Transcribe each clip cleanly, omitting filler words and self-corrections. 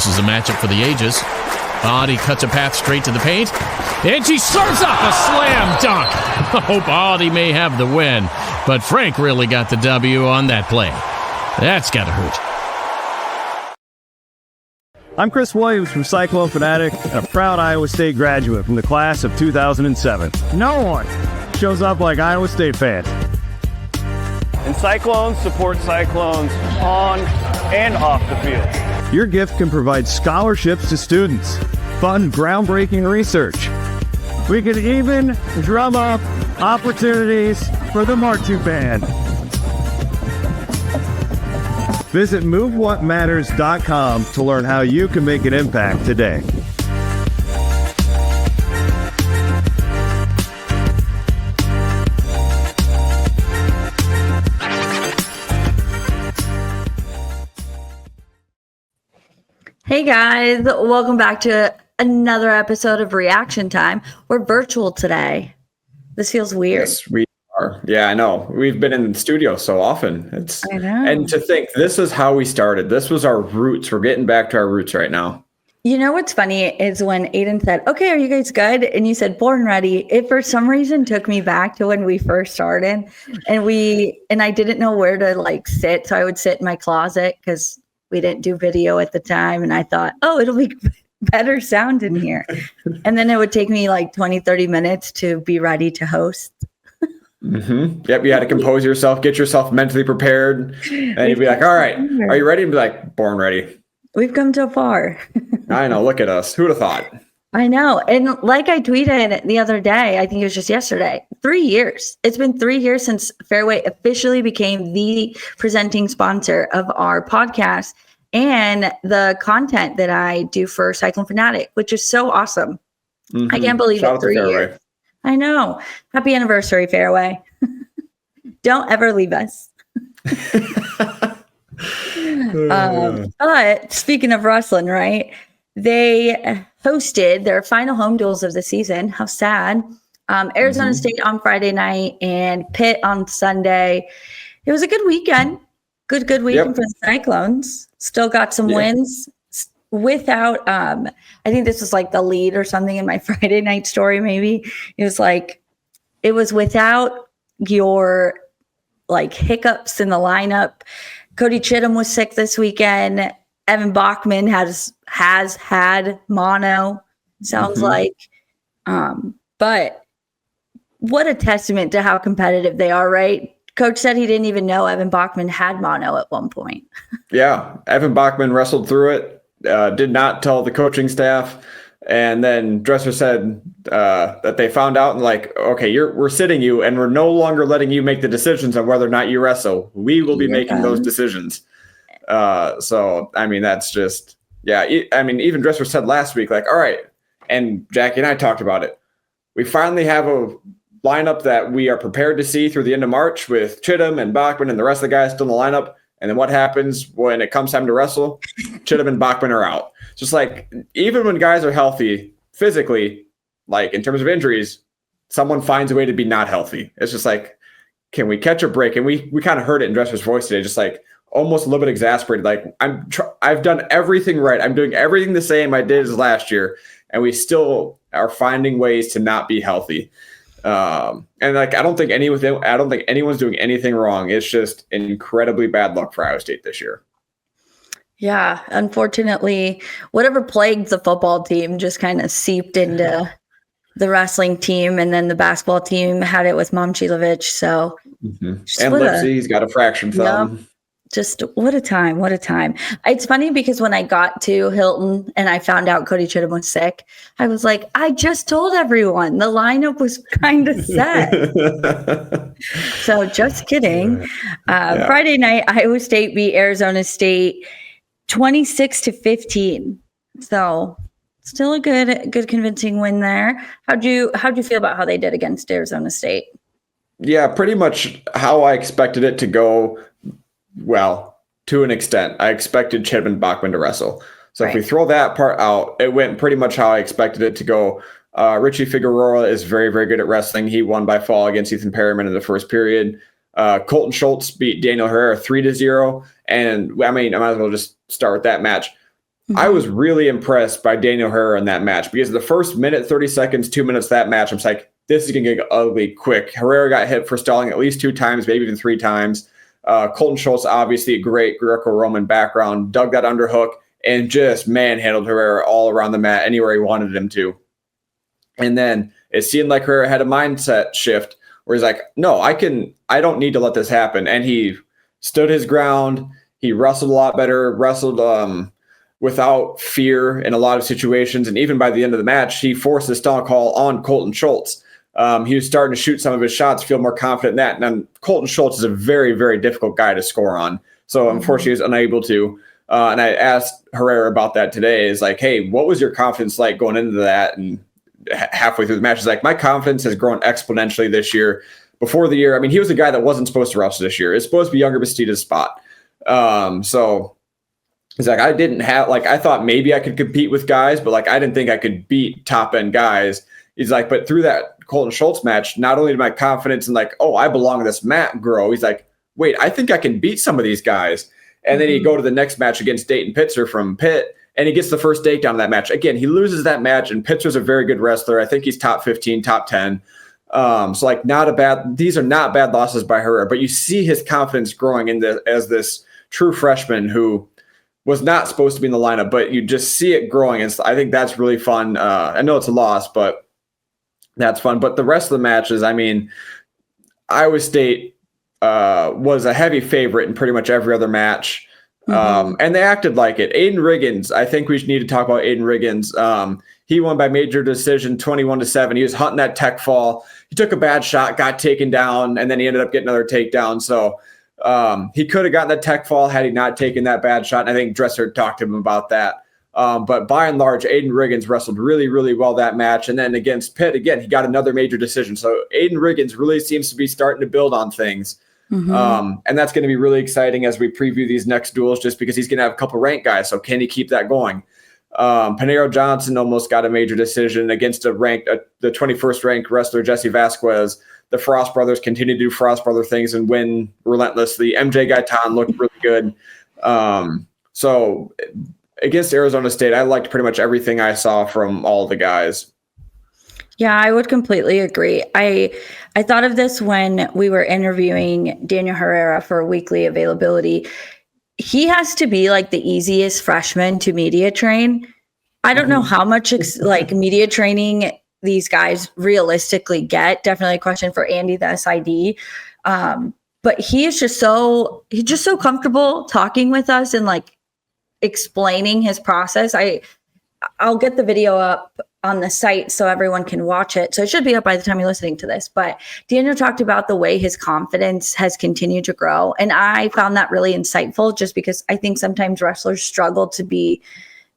This is a matchup for the ages. Audi cuts a path straight to the paint, and she serves up a slam dunk. Oh, Audi may have the win, but Frank really got the W on that play. That's got to hurt. I'm Chris Williams from Cyclone Fanatic and a proud Iowa State graduate from the class of 2007. No one shows up like Iowa State fans. And Cyclones support Cyclones on and off the field. Your gift can provide scholarships to students, fund groundbreaking research. We could even drum up opportunities for the marching band. Visit MoveWhatMatters.com to learn how you can make an impact today. Hey guys, welcome back to another episode of Reaction Time. We're virtual today. This feels weird. Yes, we are. Yeah, I know. We've been in the studio so often. I know. And to think this is how we started. This was our roots. We're getting back to our roots right now. You know what's funny is when Aiden said, "Okay, are you guys good?" and you said "born ready," it for some reason took me back to when we first started, and I didn't know where to sit, so I would sit in my closet because we didn't do video at the time, and I thought, oh, it'll be better sound in here. And then it would take me 20, 30 minutes to be ready to host. Mm-hmm. Yep, you had to compose yourself, get yourself mentally prepared, and you'd be like, all right, are you ready? And be like, born ready. We've come so far. I know, look at us. Who'd have thought? I know. And like I tweeted the other day, I think it was just yesterday, 3 years. It's been 3 years since Fareway officially became the presenting sponsor of our podcast and the content that I do for Cyclone Fanatic, which is so awesome. Mm-hmm. I can't believe Shout it. 3 years. I know. Happy anniversary, Fareway. Don't ever leave us. But speaking of wrestling, right? They hosted their final home duels of the season. How sad. Arizona State on Friday night and Pitt on Sunday. It was a good weekend. Good weekend for the Cyclones. Still got some wins without, I think this was the lead or something in my Friday night story, maybe. It was without your hiccups in the lineup. Cody Chittum was sick this weekend. Evan Bachman has had mono, sounds like. But what a testament to how competitive they are, right? Coach said he didn't even know Evan Bachman had mono at one point. Yeah, Evan Bachman wrestled through it, did not tell the coaching staff. And then Dresser said that they found out and okay, we're sitting you and we're no longer letting you make the decisions on whether or not you wrestle. We will be making those decisions. So, I mean, that's just, even Dresser said last week, all right. And Jackie and I talked about it. We finally have a lineup that we are prepared to see through the end of March with Chittum and Bachman and the rest of the guys still in the lineup. And then what happens when it comes time to wrestle? Chittum and Bachman are out. Just even when guys are healthy physically, in terms of injuries, someone finds a way to be not healthy. It's just can we catch a break? And we kind of heard it in Dresser's voice today, just almost a little bit exasperated. I've done everything right. I'm doing everything the same I did as last year, and we still are finding ways to not be healthy. And I don't think anyone's doing anything wrong. It's just incredibly bad luck for Iowa State this year. Yeah, unfortunately, whatever plagued the football team just kind of seeped into the wrestling team, and then the basketball team had it with Momchilovich. So, and Lipsey's got a fractured thumb. Yeah, just what a time. What a time. It's funny because when I got to Hilton and I found out Cody Chittum was sick, I was like, I just told everyone the lineup was kind of set. So just kidding. Friday night, Iowa State beat Arizona State 26-15. So still a good convincing win there. How'd you feel about how they did against Arizona State? Yeah, pretty much how I expected it to go. Well, to an extent, I expected Chittum and Bachman to wrestle. So if we throw that part out, it went pretty much how I expected it to go. Richie Figueroa is very, very good at wrestling. He won by fall against Ethan Perryman in the first period. Colton Schultz beat Daniel Herrera 3-0. And I might as well just start with that match. I was really impressed by Daniel Herrera in that match because the first minute, 30 seconds, 2 minutes of that match, I'm just like, this is going to get ugly quick. Herrera got hit for stalling at least 2 times, maybe even 3 times. Colton Schultz, obviously a great Greco-Roman background, dug that underhook and just manhandled Herrera all around the mat anywhere he wanted him to. And then it seemed like Herrera had a mindset shift where he's like, no, I don't need to let this happen. And he stood his ground. He wrestled a lot better, wrestled without fear in a lot of situations. And even by the end of the match, he forced the stall call on Colton Schultz. He was starting to shoot some of his shots, feel more confident in that. And then Colton Schultz is a very, very difficult guy to score on. So unfortunately, he was unable to. And I asked Herrera about that today. Is like, hey, what was your confidence like going into that? And halfway through the match, he's like, my confidence has grown exponentially this year. Before the year, I mean, he was a guy that wasn't supposed to wrestle this year. It's supposed to be Younger Bastida's spot. So he's like, I thought maybe I could compete with guys, but like, I didn't think I could beat top end guys. He's like, but through that Colton Schultz match, not only did my confidence and like, oh, I belong in this mat grow. He's like, wait, I think I can beat some of these guys. And then he go to the next match against Dayton Pitzer from Pitt, and he gets the first takedown of that match. Again, he loses that match, and Pitzer's a very good wrestler. I think he's top 15, top 10. So like these are not bad losses by Herrera, but you see his confidence growing as this true freshman who was not supposed to be in the lineup, but you just see it growing. And I think that's really fun. I know it's a loss, but that's fun. But the rest of the matches, I mean, Iowa State was a heavy favorite in pretty much every other match. And they acted like it. Aiden Riggins, I think we need to talk about Aiden Riggins. He won by major decision, 21-7. He was hunting that tech fall. He took a bad shot, got taken down, and then he ended up getting another takedown. So he could have gotten the tech fall had he not taken that bad shot. And I think Dresser talked to him about that. But by and large, Aiden Riggins wrestled really, really well that match. And then against Pitt, again, he got another major decision. So Aiden Riggins really seems to be starting to build on things. And that's going to be really exciting as we preview these next duels, just because he's going to have a couple ranked guys. So can he keep that going? Panero Johnson almost got a major decision against the 21st ranked wrestler, Jesse Vasquez. The Frost brothers continue to do Frost brother things and win relentlessly. MJ Gaitan looked really good. So against Arizona State, I liked pretty much everything I saw from all the guys. Yeah, I would completely agree. I thought of this when we were interviewing Daniel Herrera for weekly availability. He has to be like the easiest freshman to media train. I don't know how much like media training these guys realistically get. Definitely a question for Andy, the SID. But he's just so comfortable talking with us and like explaining his process. I'll get the video up on the site so everyone can watch it. So it should be up by the time you're listening to this. But Daniel talked about the way his confidence has continued to grow. And I found that really insightful, just because I think sometimes wrestlers struggle to be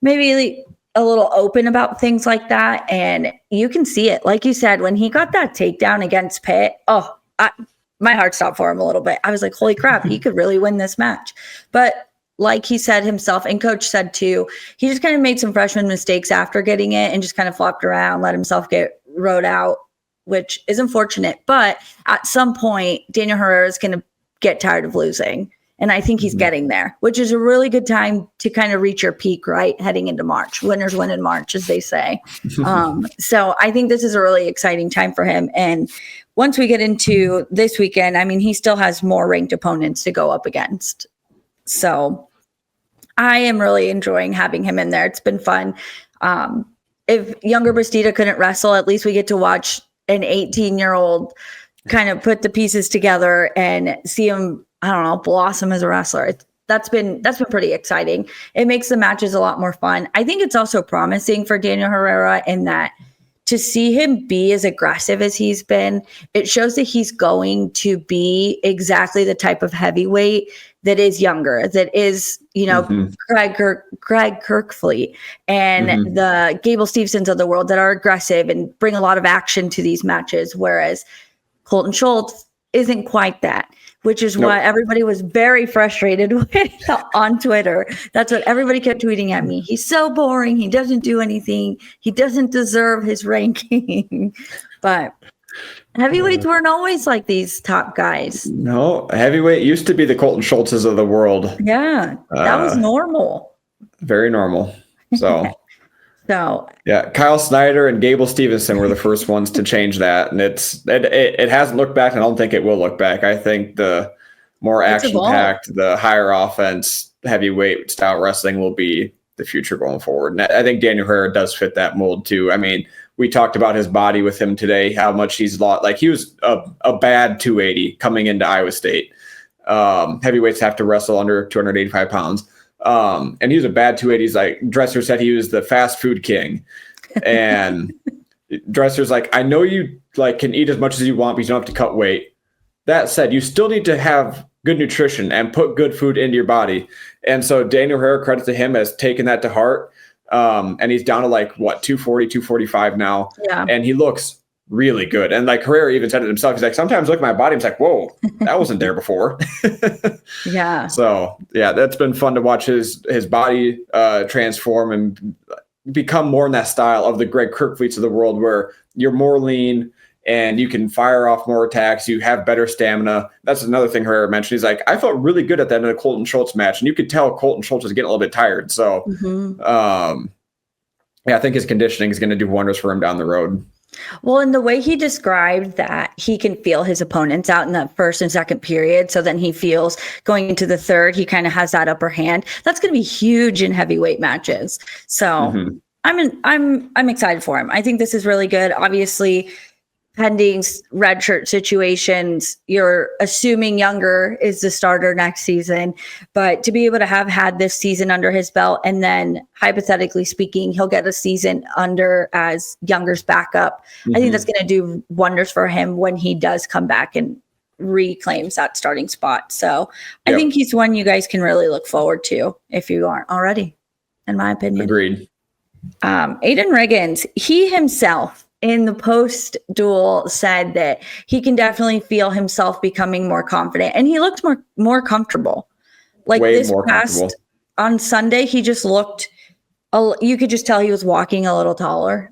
maybe a little open about things like that. And you can see it. Like you said, when he got that takedown against Pitt, my heart stopped for him a little bit. I was like, holy crap, he could really win this match. But like he said himself, and coach said too, he just kind of made some freshman mistakes after getting it and just kind of flopped around, let himself get rode out, which is unfortunate. But at some point, Daniel Herrera is going to get tired of losing. And I think he's getting there, which is a really good time to kind of reach your peak, right? Heading into March. Winners win in March, as they say. So I think this is a really exciting time for him. And once we get into this weekend, I mean, he still has more ranked opponents to go up against. So I am really enjoying having him in there. It's been fun. If Younger Bastida couldn't wrestle, at least we get to watch an 18-year-old kind of put the pieces together and see him, I don't know, blossom as a wrestler. That's been pretty exciting. It makes the matches a lot more fun. I think it's also promising for Daniel Herrera in that to see him be as aggressive as he's been, it shows that he's going to be exactly the type of heavyweight that is younger, that is, Greg Kirkfleet and the Gable Stevensons of the world that are aggressive and bring a lot of action to these matches. Whereas Colton Schultz isn't quite that, which is what everybody was very frustrated with on Twitter. That's what everybody kept tweeting at me. He's so boring. He doesn't do anything. He doesn't deserve his ranking. But heavyweights weren't always like these top guys. No, heavyweight used to be the Colton Schultzes of the world. Yeah, that was normal. Very normal. So, so yeah, Kyle Snyder and Gable Stevenson were the first ones to change that, and it hasn't looked back, and I don't think it will look back. I think the more action-packed, the higher offense, heavyweight style wrestling will be the future going forward. And I think Daniel Herrera does fit that mold too. I mean, we talked about his body with him today, how much he's lost. Like, he was a bad 280 coming into Iowa State. Heavyweights have to wrestle under 285 pounds. And he was a bad 280. He's like, Dresser said he was the fast food king. And Dresser's like, I know you like can eat as much as you want, but you don't have to cut weight. That said, you still need to have good nutrition and put good food into your body. And so Daniel Herrera, credit to him, has taken that to heart. And he's down to 240, 245 now. Yeah. And he looks really good. And Herrera even said it himself. He's like, sometimes look at my body. He's like, whoa, that wasn't there before. Yeah. So yeah, that's been fun to watch his body transform and become more in that style of the Greg Kirkfleets of the world, where you're more lean and you can fire off more attacks. You have better stamina. That's another thing Herrera mentioned. He's like, I felt really good at that in a Colton Schultz match. And you could tell Colton Schultz was getting a little bit tired. So, yeah, I think his conditioning is going to do wonders for him down the road. Well, and the way he described that he can feel his opponents out in that first and second period. So then he feels going into the third, he kind of has that upper hand. That's going to be huge in heavyweight matches. So I'm excited for him. I think this is really good. Obviously, pending red shirt situations, you're assuming Younger is the starter next season, but to be able to have had this season under his belt, and then hypothetically speaking, he'll get a season under as Younger's backup. I think that's going to do wonders for him when he does come back and reclaims that starting spot. So I think he's one you guys can really look forward to if you aren't already, in my opinion. Agreed. Aiden Riggins, he himself in the post duel said that he can definitely feel himself becoming more confident, and he looked more comfortable. Like way this more past on Sunday, he just looked. You could just tell he was walking a little taller.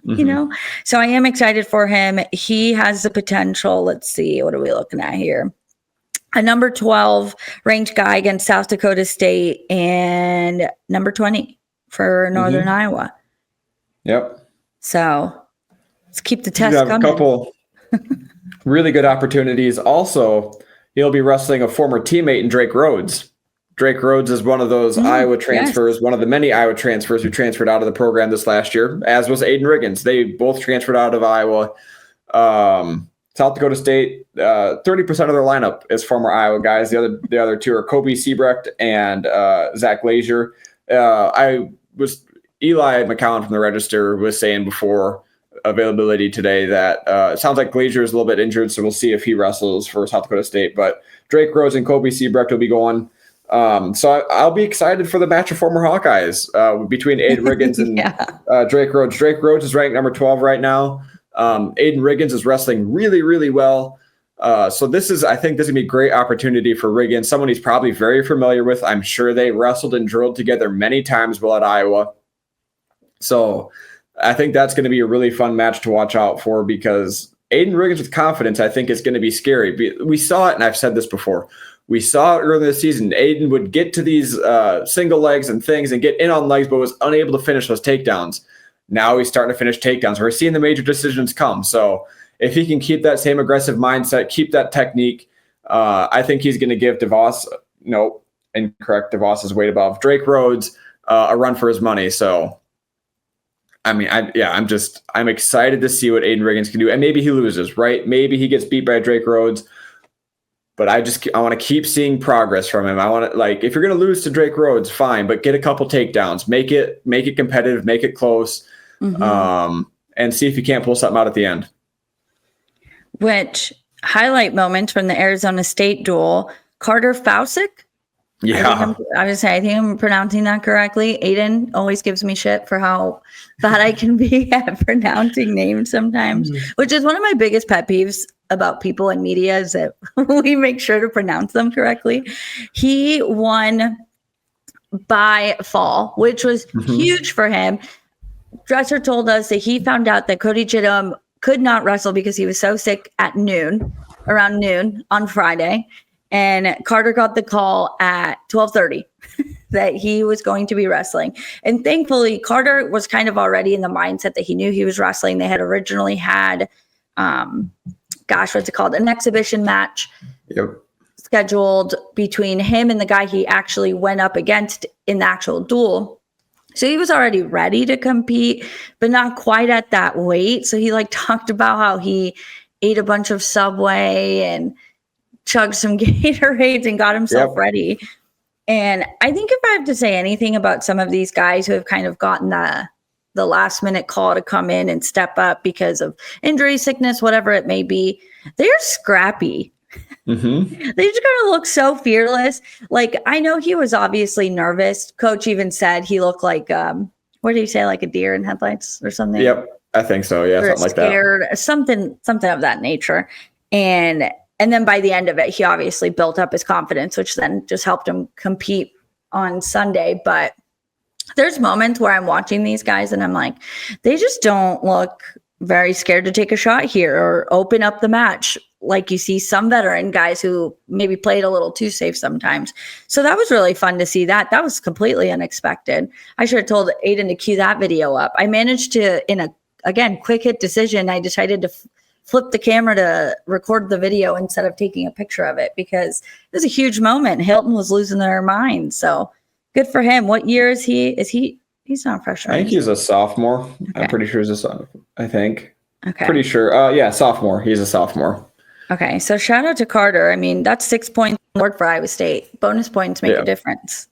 You know, so I am excited for him. He has the potential. Let's see, what are we looking at here? A number 12 ranked guy against South Dakota State, and number 20 for Northern Iowa. Yep. So let's keep the test coming. A couple really good opportunities. Also, he'll be wrestling a former teammate in Drake Rhodes. Drake Rhodes is one of those Iowa transfers, one of the many Iowa transfers who transferred out of the program this last year, as was Aiden Riggins. They both transferred out of Iowa. South Dakota State, 30% of their lineup is former Iowa guys. The other two are Kobe Siebrecht and Zach Glazier. Eli McCowan from the Register was saying before availability today that it sounds like Glazier is a little bit injured, so we'll see if he wrestles for South Dakota State. But Drake Rhodes and Kobe Siebrecht will be going. So I'll be excited for the match of former Hawkeyes between Aiden Riggins and Drake Rhodes. Drake Rhodes is ranked number 12 right now. Aiden Riggins is wrestling really, really well. So I think this is going to be a great opportunity for Riggins, someone he's probably very familiar with. I'm sure they wrestled and drilled together many times while at Iowa. So I think that's going to be a really fun match to watch out for, because Aiden Riggins with confidence, I think, is going to be scary. We saw it, and I've said this before. We saw it earlier this season. Aiden would get to these single legs and things and get in on legs, but was unable to finish those takedowns. Now he's starting to finish takedowns. We're seeing the major decisions come. So if he can keep that same aggressive mindset, keep that technique, I think he's going to give DeVos, incorrect, DeVos is weight above Drake Rhodes a run for his money. So I mean, I'm excited to see what Aiden Riggins can do. And maybe he loses, right? Maybe he gets beat by Drake Rhodes. But I want to keep seeing progress from him. I want to, if you're going to lose to Drake Rhodes, fine, but get a couple takedowns, make it competitive, make it close, and see if you can't pull something out at the end. Which highlight moment from the Arizona State duel, Carter Fausick. Yeah. I think I'm pronouncing that correctly. Aiden always gives me shit for how bad I can be at pronouncing names sometimes, which is one of my biggest pet peeves about people in media, is that we make sure to pronounce them correctly. He won by fall, which was huge for him. Dresser told us that he found out that Cody Chittum could not wrestle because he was so sick at around noon on Friday. And Carter got the call at 12:30 that he was going to be wrestling. And thankfully, Carter was kind of already in the mindset that he knew he was wrestling. They had originally had, what's it called? An exhibition match scheduled between him and the guy he actually went up against in the actual duel. So he was already ready to compete, but not quite at that weight. So he talked about how he ate a bunch of Subway and chugged some Gatorades and got himself ready. And I think if I have to say anything about some of these guys who have kind of gotten the last minute call to come in and step up because of injury, sickness, whatever it may be, they're scrappy. Mm-hmm. They just kind of look so fearless. I know he was obviously nervous. Coach even said he looked like, what did he say? Like a deer in headlights or something? Yep. I think so. Yeah. Something like that. Something of that nature. And then by the end of it, he obviously built up his confidence, which then just helped him compete on Sunday. But there's moments where I'm watching these guys and I'm like, they just don't look very scared to take a shot here or open up the match. Like you see some veteran guys who maybe played a little too safe sometimes. So that was really fun to see that. That was completely unexpected. I should have told Aiden to cue that video up. I managed to, in a, again, quick hit decision, I decided to flip the camera to record the video instead of taking a picture of it because it was a huge moment. Hilton was losing their mind. So good for him. What year is he? He's not a freshman. I think he's a sophomore. Okay. I'm pretty sure he's a sophomore. I think. Okay. Pretty sure. Yeah, sophomore. He's a sophomore. Okay. So shout out to Carter. I mean, that's 6 points more for Iowa State. Bonus points make a difference.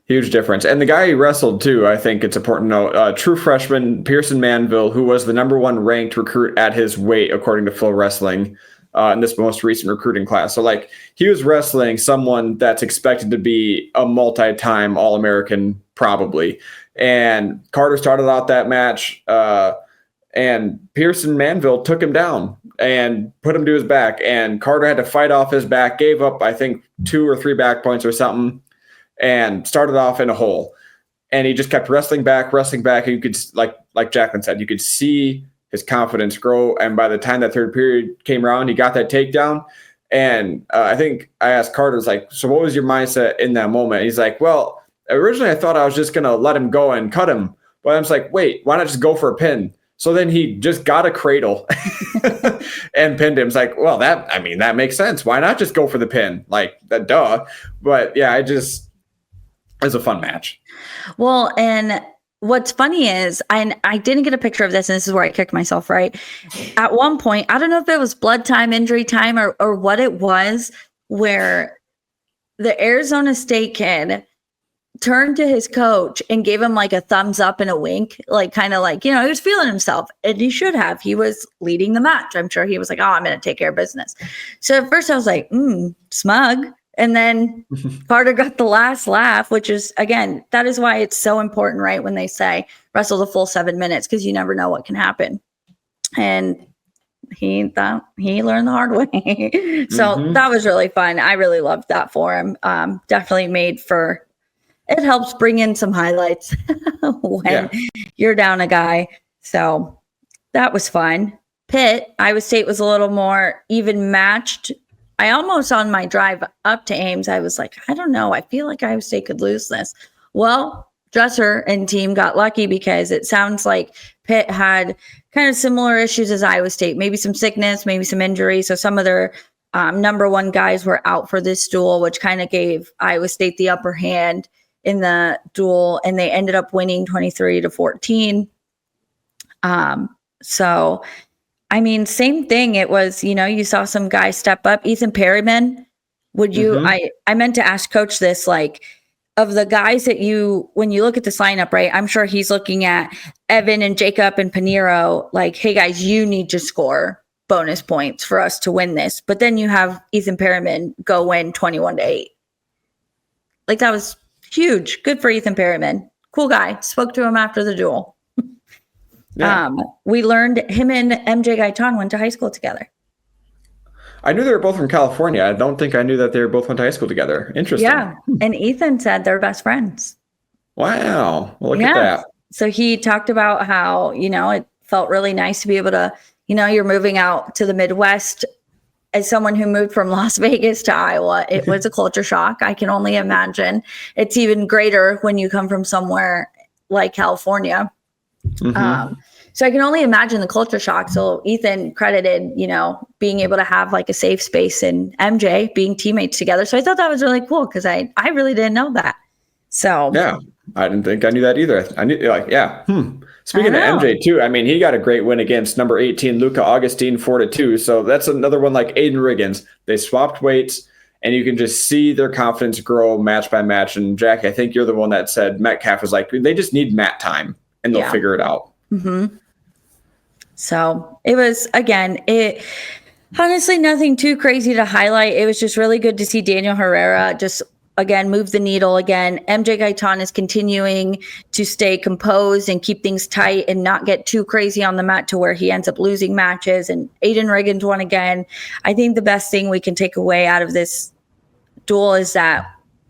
Huge difference. And the guy he wrestled too, I think it's important to note, true freshman Pearson Manville, who was the #1 ranked recruit at his weight, according to Flow Wrestling, in this most recent recruiting class. So he was wrestling someone that's expected to be a multi-time All-American probably. And Carter started out that match and Pearson Manville took him down and put him to his back. And Carter had to fight off his back, gave up, I think, 2 or 3 back points or something, and started off in a hole. And he just kept wrestling back. And you could, like Jacqueline said, you could see his confidence grow. And by the time that third period came around, he got that takedown. And I think I asked Carter, so what was your mindset in that moment? He's like, well, originally I thought I was just going to let him go and cut him. But I was like, wait, why not just go for a pin? So then he just got a cradle and pinned him. It's like, well, that makes sense. Why not just go for the pin? Duh. But yeah, it was a fun match. Well, and what's funny is I didn't get a picture of this, and this is where I kicked myself, right? At one point, I don't know if it was blood time, injury time, or what it was, where the Arizona State kid turned to his coach and gave him a thumbs up and a wink, he was feeling himself, and he should have. He was leading the match. I'm sure he was like, oh, I'm going to take care of business. So at first I was like, smug. And then Carter got the last laugh, which is, again, that is why it's so important, right? When they say wrestle the full 7 minutes, because you never know what can happen. And he learned the hard way. So that was really fun. I really loved that for him. Definitely it helps bring in some highlights when you're down a guy. So that was fun. Pitt, Iowa State was a little more even matched. I almost, on my drive up to Ames, I was like, I don't know. I feel like Iowa State could lose this. Well, Dresser and team got lucky because it sounds like Pitt had kind of similar issues as Iowa State, maybe some sickness, maybe some injury. So some of their #1 guys were out for this duel, which kind of gave Iowa State the upper hand in the duel, and they ended up winning 23-14. So, I mean, same thing. It was, you saw some guys step up. Ethan Perryman, would you, I meant to ask coach this, of the guys that when you look at this lineup, right, I'm sure he's looking at Evan and Jacob and Pinheiro, hey guys, you need to score bonus points for us to win this. But then you have Ethan Perryman go win 21-8. That was huge. Good for Ethan Perryman. Cool guy. Spoke to him after the duel. Yeah. We learned him and MJ Gaitan went to high school together. I knew they were both from California. I don't think I knew that they both went to high school together. Interesting. Yeah. And Ethan said they're best friends. Wow. Well, look at that. So he talked about how, it felt really nice to be able to, you're moving out to the Midwest as someone who moved from Las Vegas to Iowa, it was a culture shock. I can only imagine. It's even greater when you come from somewhere like California. So I can only imagine the culture shock. So Ethan credited, being able to have like a safe space and MJ being teammates together. So I thought that was really cool because I really didn't know that. So yeah, I didn't think I knew that either. I knew Speaking of MJ too, I mean, he got a great win against number 18, Luca Augustine, 4-2. So that's another one like Aiden Riggins. They swapped weights and you can just see their confidence grow match by match. And Jack, I think you're the one that said Metcalf was like, they just need mat time and they'll figure it out. So it was, again, honestly, nothing too crazy to highlight. It was just really good to see Daniel Herrera just, again, move the needle again. MJ Gaitan is continuing to stay composed and keep things tight and not get too crazy on the mat to where he ends up losing matches. And Aiden Riggins won again. I think the best thing we can take away out of this duel is that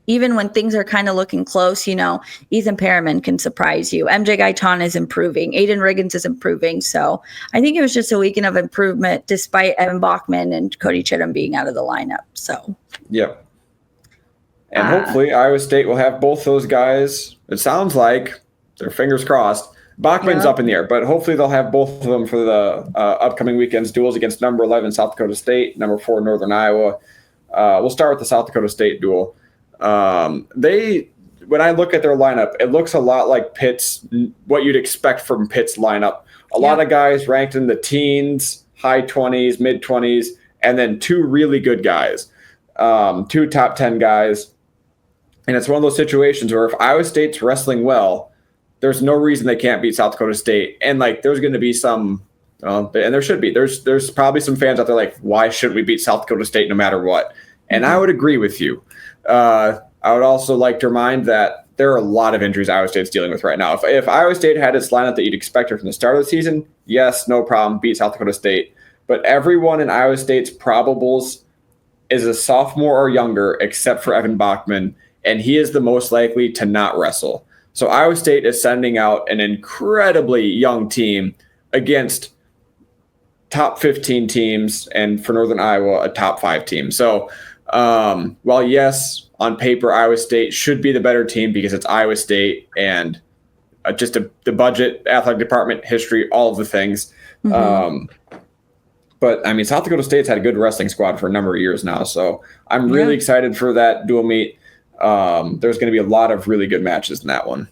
even when things are kind of looking close, Ethan Perriman can surprise you. MJ Gaitan is improving. Aiden Riggins is improving. So I think it was just a weekend of improvement despite Evan Bachman and Cody Chittum being out of the lineup. So, yep. And hopefully Iowa State will have both those guys. It sounds like, their fingers crossed, Bachman's up in the air, but hopefully they'll have both of them for the upcoming weekend's duels against number 11 South Dakota State, number 4 Northern Iowa. We'll start with the South Dakota State duel. When I look at their lineup, it looks a lot like Pitt's, what you'd expect from Pitt's lineup. A lot of guys ranked in the teens, high 20s, mid 20s, and then 2 really good guys, 2 top 10 guys. And it's one of those situations where if Iowa State's wrestling well, there's no reason they can't beat South Dakota State. And there's going to be some, and there should be, there's probably some fans out there like, why shouldn't we beat South Dakota State no matter what? And I would agree with you. I would also like to remind that there are a lot of injuries Iowa State's dealing with right now. If Iowa State had its lineup that you'd expect from the start of the season, yes, no problem, beat South Dakota State. But everyone in Iowa State's probables is a sophomore or younger, except for Evan Bachman, and he is the most likely to not wrestle. So Iowa State is sending out an incredibly young team against top 15 teams, and for Northern Iowa, a top 5 team. So while yes, on paper, Iowa State should be the better team because it's Iowa State and the budget, athletic department, history, all of the things. But I mean, South Dakota State's had a good wrestling squad for a number of years now. So I'm really excited for that dual meet. There's going to be a lot of really good matches in that one.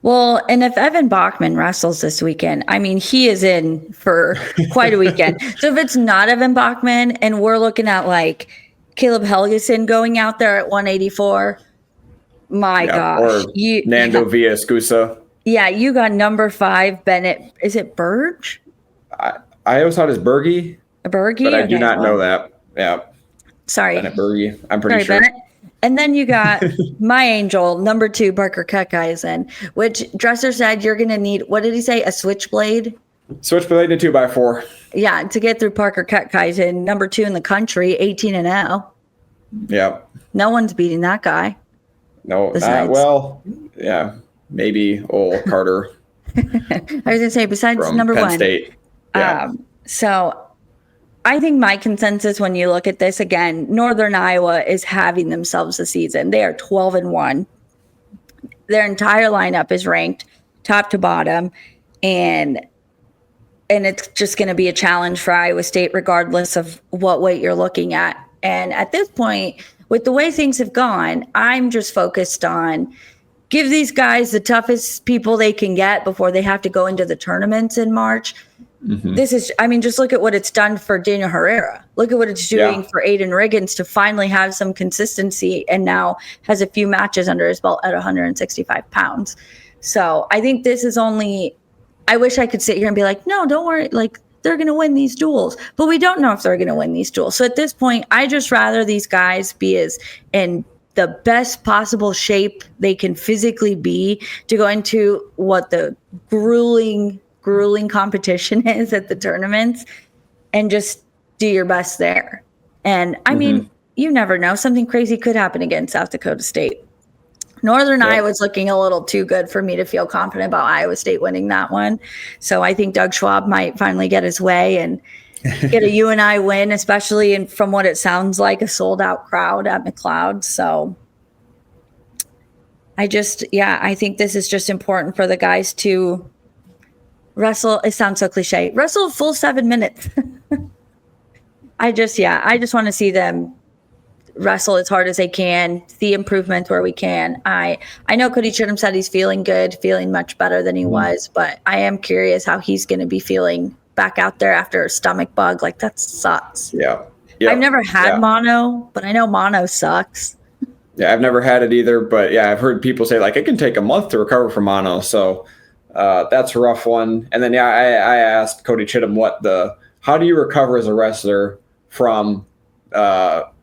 Well, and if Evan Bachman wrestles this weekend, I mean, he is in for quite a weekend. So if it's not Evan Bachman and we're looking at like Caleb Helgeson going out there at 184, my gosh. Or Nando Villascusa. Yeah, you got number 5, Bennett. Is it Burge? I always thought it was Berge. Berge? But I do not know that. Yeah. Sorry. Bennett Berge. I'm pretty sure. Bennett. And then you got my angel, number 2, Parker Kutkeisen, which Dresser said you're going to need, what did he say, a switchblade? Switchblade and a 2x4. Yeah, to get through Parker Kutkeisen, number 2 in the country, 18-0. Yeah. No one's beating that guy. No, maybe old Carter. I was going to say, besides from number Penn 1. State. Yeah. So I think my consensus when you look at this, again, Northern Iowa is having themselves a season. They are 12-1. Their entire lineup is ranked top to bottom, and it's just going to be a challenge for Iowa State regardless of what weight you're looking at. And at this point, with the way things have gone, I'm just focused on give these guys the toughest people they can get before they have to go into the tournaments in March. This is, I mean, just look at what it's done for Daniel Herrera. Look at what it's doing for Aiden Riggins to finally have some consistency and now has a few matches under his belt at 165 pounds. So I think this is only, I wish I could sit here and be like, no, don't worry. Like, they're going to win these duels, but we don't know if they're going to win these duels. So at this point, I just rather these guys be as in the best possible shape they can physically be to go into what the grueling competition is at the tournaments and just do your best there. And I mean, you never know. Something crazy could happen against South Dakota State. Northern Iowa's looking a little too good for me to feel confident about Iowa State winning that one. So I think Doug Schwab might finally get his way and get a UNI win, especially from what it sounds like, a sold out crowd at McLeod. So I think this is just important for the guys to wrestle. It sounds so cliche. Wrestle a full 7 minutes. I just want to see them wrestle as hard as they can, see improvements where we can. I know Cody Chittum said he's feeling good, feeling much better than he was, but I am curious how he's going to be feeling back out there after a stomach bug. Like, that sucks. Yeah. I've never had mono, but I know mono sucks. Yeah, I've never had it either, but yeah, I've heard people say like it can take a month to recover from mono. So that's a rough one. And then I asked Cody Chittum how do you recover as a wrestler from having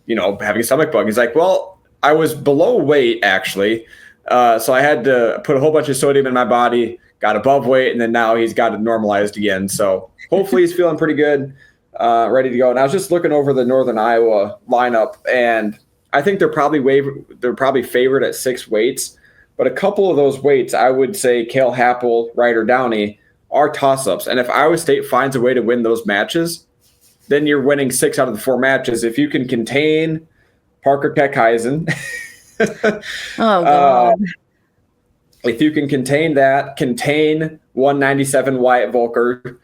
a stomach bug? He's like, well, I was below weight actually, so I had to put a whole bunch of sodium in my body, got above weight, and then now he's got it normalized again. So hopefully he's feeling pretty good, ready to go. And I was just looking over the Northern Iowa lineup, and I think they're probably favored at 6 weights, but a couple of those weights, I would say Cale Happel, Ryder Downey, are toss-ups. And if Iowa State finds a way to win those matches, then you're winning 6 out of the 4 matches. If you can contain Parker Keckheisen, oh God. If you can contain 197 Wyatt Volker,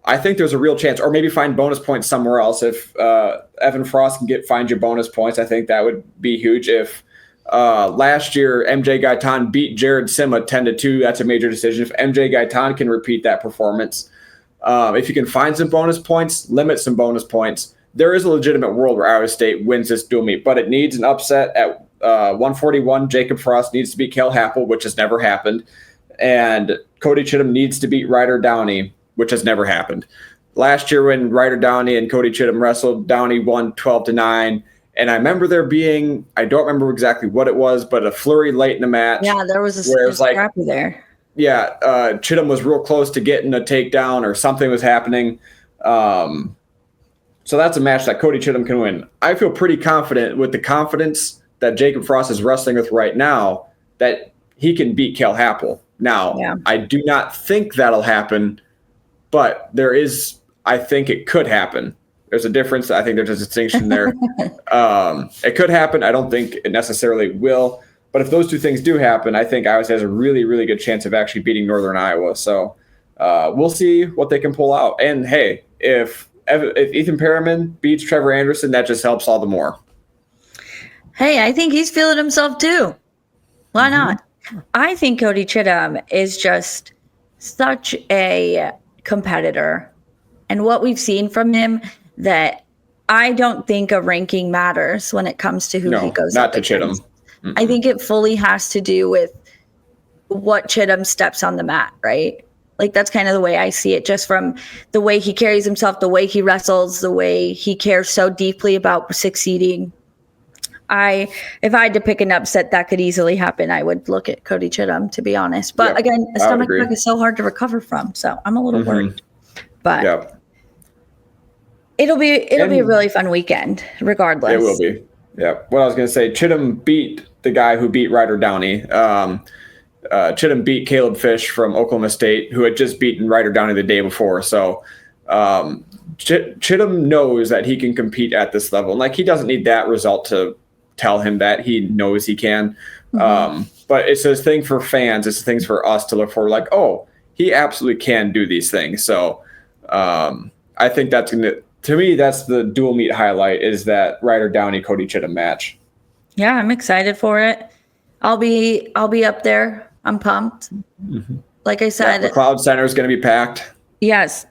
I think there's a real chance, or maybe find bonus points somewhere else. If Evan Frost can find you bonus points, I think that would be huge. If last year MJ Gaitan beat Jared Sima 10-2, that's a major decision. If MJ Gaitan can repeat that performance, if you can find some bonus points, limit some bonus points, there is a legitimate world where Iowa State wins this dual meet, but it needs an upset at 141. Jacob Frost needs to beat Cale Happel, which has never happened, and Cody Chittum needs to beat Ryder Downey, which has never happened. Last year when Ryder Downey and Cody Chittum wrestled, Downey won 12-9. And I remember there being, I don't remember exactly what it was, but a flurry late in the match. Yeah, there was a scrappy there. Yeah, Chittum was real close to getting a takedown or something was happening. So that's a match that Cody Chittum can win. I feel pretty confident with the confidence that Jacob Frost is wrestling with right now that he can beat Cale Happel. Now, I do not think that'll happen, but I think it could happen. There's a difference. I think there's a distinction there. It could happen. I don't think it necessarily will. But if those two things do happen, I think Iowa State has a really, really good chance of actually beating Northern Iowa. So we'll see what they can pull out. And, hey, if Ethan Perriman beats Trevor Anderson, that just helps all the more. Hey, I think he's feeling himself too. Why not? I think Cody Chittum is just such a competitor. And what we've seen from him, that I don't think a ranking matters when it comes to who he goes not up to against. Chittum. I think it fully has to do with what Chittum steps on the mat, right? Like, that's kind of the way I see it, just from the way he carries himself, the way he wrestles, the way he cares so deeply about succeeding. If I had to pick an upset that could easily happen, I would look at Cody Chittum, to be honest. But again, a stomach bug is so hard to recover from, so I'm a little worried. But it'll be a really fun weekend, regardless. It will be. Yeah. What I was going to say, Chittum beat the guy who beat Ryder Downey. Chittum beat Caleb Fish from Oklahoma State, who had just beaten Ryder Downey the day before. So Chittum knows that he can compete at this level. And, like, he doesn't need that result to tell him that. He knows he can. But it's a thing for fans. It's things for us to look for. Like, oh, he absolutely can do these things. So I think that's going to me, that's the dual meet highlight, is that Ryder Downey Cody Chittum match. Yeah, I'm excited for it. I'll be up there. I'm pumped. Like I said, the Cloud Center is going to be packed. Yes.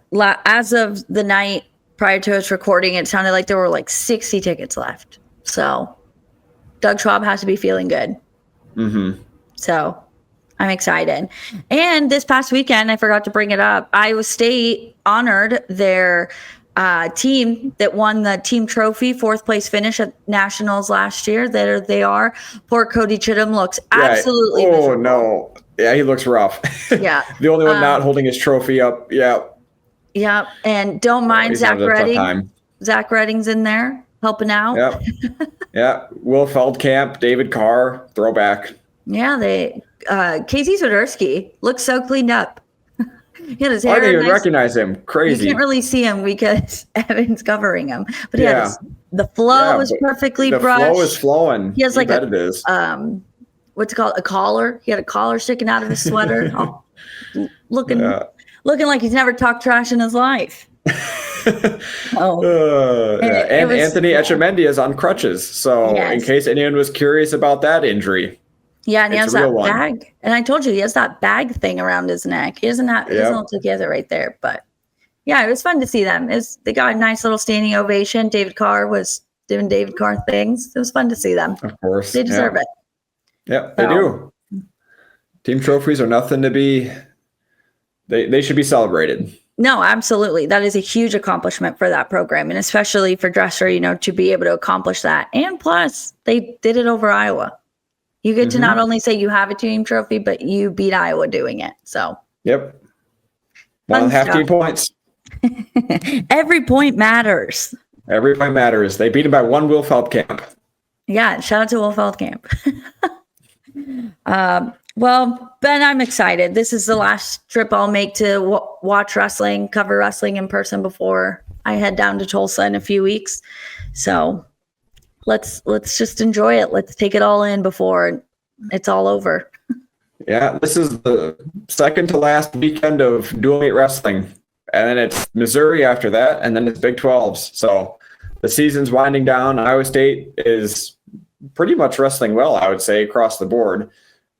As of the night prior to us recording, it sounded like there were like 60 tickets left. So Doug Schwab has to be feeling good. So I'm excited. And this past weekend, I forgot to bring it up, Iowa State honored their team that won the team trophy, 4th place finish at Nationals last year. There they are. Poor Cody Chittum looks absolutely miserable. Oh, no. Yeah, he looks rough. Yeah. The only one not holding his trophy up. Yeah. Yeah. And don't mind Zach Redding. Zach Redding's in there helping out. Yep. Yeah. Will Feldkamp, David Carr, throwback. Yeah. Casey Swiderski looks so cleaned up. He had his I hair. didn't even recognize him. Crazy. You can't really see him because Evan's covering him. But he had the flow is perfectly brushed. The flow is flowing. He has like it is. What's it called? A collar. He had a collar sticking out of his sweater. looking like he's never talked trash in his life. And Anthony Etchemendia is on crutches. So in case anyone was curious about that injury. Yeah, and he has that bag. And I told you, he has that bag thing around his neck. He doesn't look together right there. But yeah, it was fun to see them. They got a nice little standing ovation. David Carr was doing David Carr things. It was fun to see them. Of course. They deserve it. Yep, they do. Team trophies are nothing to be, they should be celebrated. No, absolutely. That is a huge accomplishment for that program, and especially for Dresser, to be able to accomplish that. And plus, they did it over Iowa. You get to not only say you have a team trophy, but you beat Iowa doing it. So. Yep. 1.5 team points. Every point matters. Every point matters. They beat him by one Will Feldkamp. Yeah, shout out to Will Feldkamp. Well, Ben, I'm excited. This is the last trip I'll make to watch wrestling, cover wrestling in person before I head down to Tulsa in a few weeks. So let's just enjoy it. Let's take it all in before it's all over. Yeah, this is the second to last weekend of dual meet wrestling. And then it's Missouri after that, and then it's Big 12s. So the season's winding down. Iowa State is pretty much wrestling well, I would say, across the board.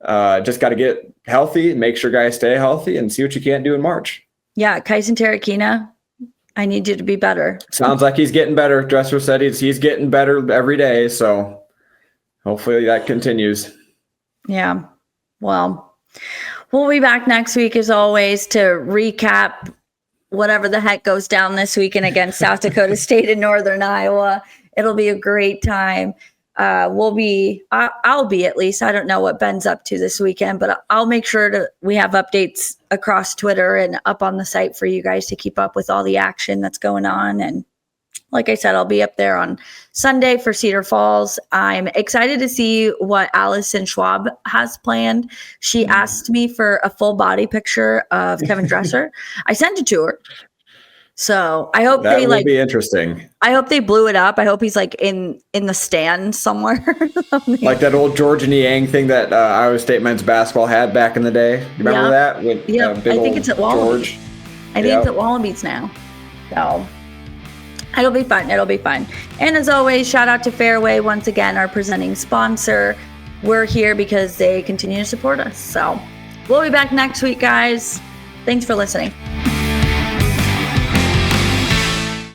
Just got to get healthy, make sure guys stay healthy, and see what you can't do in March. Yeah, Kaisen Terakina, I need you to be better. Sounds like he's getting better. Dresser said he's getting better every day, so hopefully that continues. Yeah, well, we'll be back next week as always to recap whatever the heck goes down this weekend against South Dakota State and Northern Iowa. It'll be a great time. I'll be at least. I don't know what Ben's up to this weekend, but I'll make sure we have updates across Twitter and up on the site for you guys to keep up with all the action that's going on. And like I said, I'll be up there on Sunday for Cedar Falls. I'm excited to see what Allison Schwab has planned. She asked me for a full body picture of Kevin Dresser. I sent it to her. So I hope that will be interesting. I hope they blew it up. I hope he's like in the stands somewhere. Like that old George and Yang thing that Iowa State men's basketball had back in the day. You remember that? With, I think it's at Wallabies. I think it's at Wallabies now. So it'll be fun. It'll be fun. And as always, shout out to Fareway once again, our presenting sponsor. We're here because they continue to support us. So we'll be back next week, guys. Thanks for listening.